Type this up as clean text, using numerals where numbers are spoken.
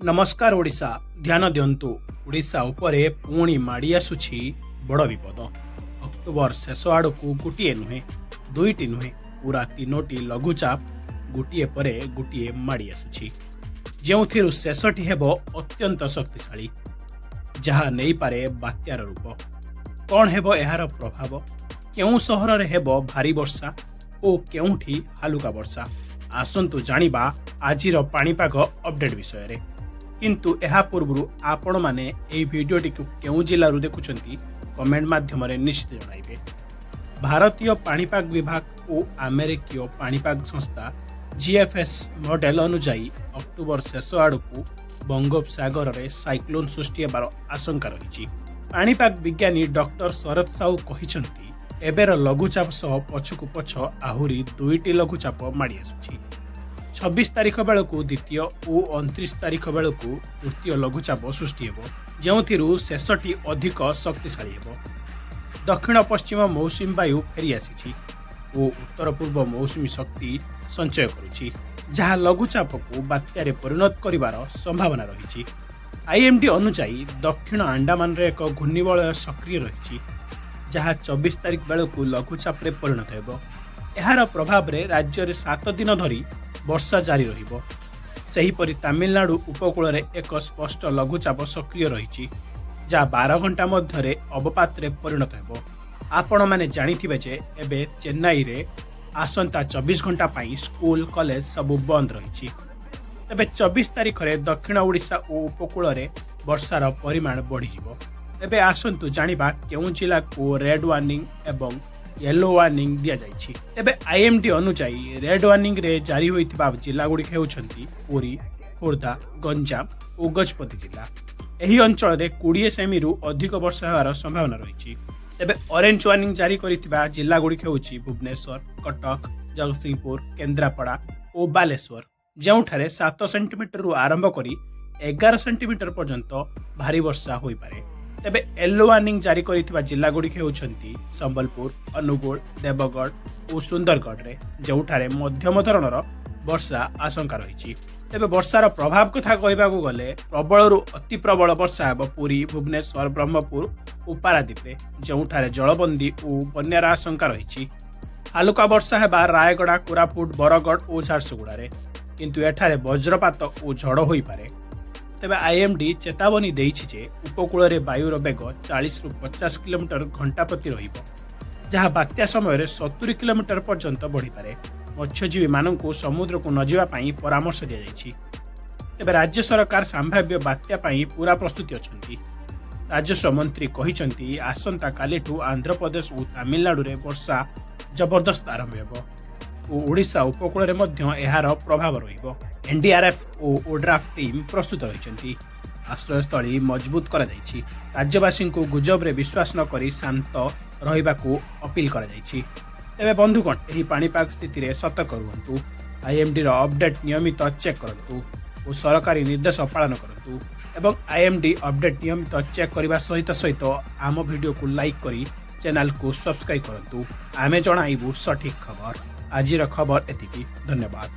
नमस्कार ओडिशा ध्यान दिंतु ओडिशा उपरे पुणी माड़ी आसुछि बड़ विपद। अक्टोबर शेष आड़कू गोटे नुहे दुईटी नुहे पूरा तीनोटी लघुचाप गोटे परे गोटे माड़ी आसुछि, जेउथिरु शेषटी हेबो अत्यंत शक्तिशाली, जहा नहीं पारे बात्यार रूप। कौन हेबो एहार प्रभाव, केउ सहर रे हेबो भारी वर्षा ओ केउठी हालुका वर्षा, आसंतु जानिबा आजिर पाणीपाग अपडेट विषय रे। किंतु एहा पूर्व आपण माने एही भिडियोटी को केउ जिल्लारू देखुचंती कमेंट माध्यम रे निश्चित जणाइबे। भारतीय पाणीपाग विभाग और अमेरिकीय पाणीपाग संस्था जीएफएस मॉडल अनुसार अक्टोबर शेष आड़कू बंगोपसागर रे साइक्लोन सृष्टि हेबार आशंका रही। पाणीपाग विज्ञानी डॉक्टर शरद साहू कहिसंती एबेर लघुचाप सह पछकु पछ आहुरी दुईटी लघुचाप माड़ी आसुछि। 26 तारिख बेलू द्वितीय और 29 तारिख बेलू तृतीय लघुचाप सृष्टि हेबो, जेउथिरु शेषटी अधिक शक्तिशाली हेबो। दक्षिण पश्चिम मौसुमी वायु फेरी आसीछि और उत्तर पूर्व मौसुमी शक्ति संचय करुछि, जहाँ लघुचाप को बात्यारे परिणत करिवार संभावना रही। आईएमडी अनुसार दक्षिण अंडमान रे एक घूर्णिबलय सक्रिय रही, जहाँ 24 तारिख बेलू लघुचाप रे परिणत हेबो। एहार प्रभाव रे राज्य रे 7 दिन धरी वर्षा जारी रहिबो। सेहीपरि तमिलनाडु उपकूल रे एक स्पष्ट लघुचाप सक्रिय रही, जहाँ 12 घंटा मध्य अवपात रे परिणत हेबो। आपण माने जानिथिबे जे एबे चेन्नई रे आसंता 24 घंटा पाई स्कूल कॉलेज सब बंद रही। तबे 24 तारिख रे दक्षिण ओडिशा और उपकूल रे वर्षार परिमाण बढ़ी जिवो। एबे आसंतु जानिबा केउ जिला को रेड वार्निंग एवं येलो वार्निंग दिया जाइछि। एबे आईएमडी अनुसार रेड वार्निंग रे जारी होइथिबा जिला गुडी हेउछंती पुरी, खोर्धा, गंजाम और गजपति जिला। एही अंचल रे 20 सेमी रु अधिक वर्षा हेबार संभावना रही। एबे ऑरेंज वार्निंग जारी करिथिबा जिला गुडी हेउछि भुवनेश्वर, कटक, जगतसिंहपुर, केन्द्रापड़ा और बालेश्वर, जेउठारे 7 सेंटीमीटर रु आरंभ करी 11 सेंटीमीटर पर्यंत भारी वर्षा होई पारे। तेबे येलो वार्निंग जारी करिथिबा जिला गुडी हेउछंती संबलपुर, अनुगुल, देवगढ़ और सुंदरगढ़ रे, जेउठारे मध्यम धरणर वर्षा आशंका रही। तेबे वर्षार प्रभाव कथा कहबाकू गले प्रबल अति प्रबल वर्षा हेबो पुरी, भुवनेश्वर, ब्रह्मपुर और पारादीप रे, जेउठारे जलबंदी और बन्यार आशंका रही। हालुका वर्षा हेबा रायगड़ा, कोरापुट, बरगढ़ और झारसुगुड़ा रे, किंतु एठारे वज्रपात और झड़ होई पारे। तेबे आईएमडी चेतावनी देइछि जे उपकूल रे वायुर बेग 40 रु 50 किलोमीटर घंटा प्रति रहिबो, जहाँ बात्या समय रे 70 किलोमीटर पर्यंत बढ़ी पारे। मत्स्यजीवी माननकु समुद्र को न जिबा पई परामर्श दिया जाइछि। तेबे राज्य सरकार संभाव्य बात्या पई पूरा प्रस्तुति अछंती। राजस्व मंत्री कहिसंती आसंता कालीठू आंध्र प्रदेश और तमिलनाडु रे वर्षा जबरदस्त आरंभ हेबो और ओडिशा उपकूल रे मध्य एहार प्रभाव रहिबो। एनडीआरएफ और ओड्राफ टीम प्रस्तुत रहिसंती। आश्रयस्थली मजबूत करा जाइछि। राज्यवासी को गुजब रे विश्वास न करी शांत रहिबाकू अपील करा जाइछि। तेबे बंधुगण एही पाणीपाग स्थिति रे सतर्क रुहंतु। आईएमडी रो अपडेट नियमित चेक करंतु और सरकारी निर्देश पालन करंतु एवं आईएमडी अपडेट नियमित चेक करबा सहित आम वीडियो को लाइक करी चैनल को सब्सक्राइब करंतु। आमे जणाइबु सठिक खबर। आजिर खबर एतिकी। धन्यवाद।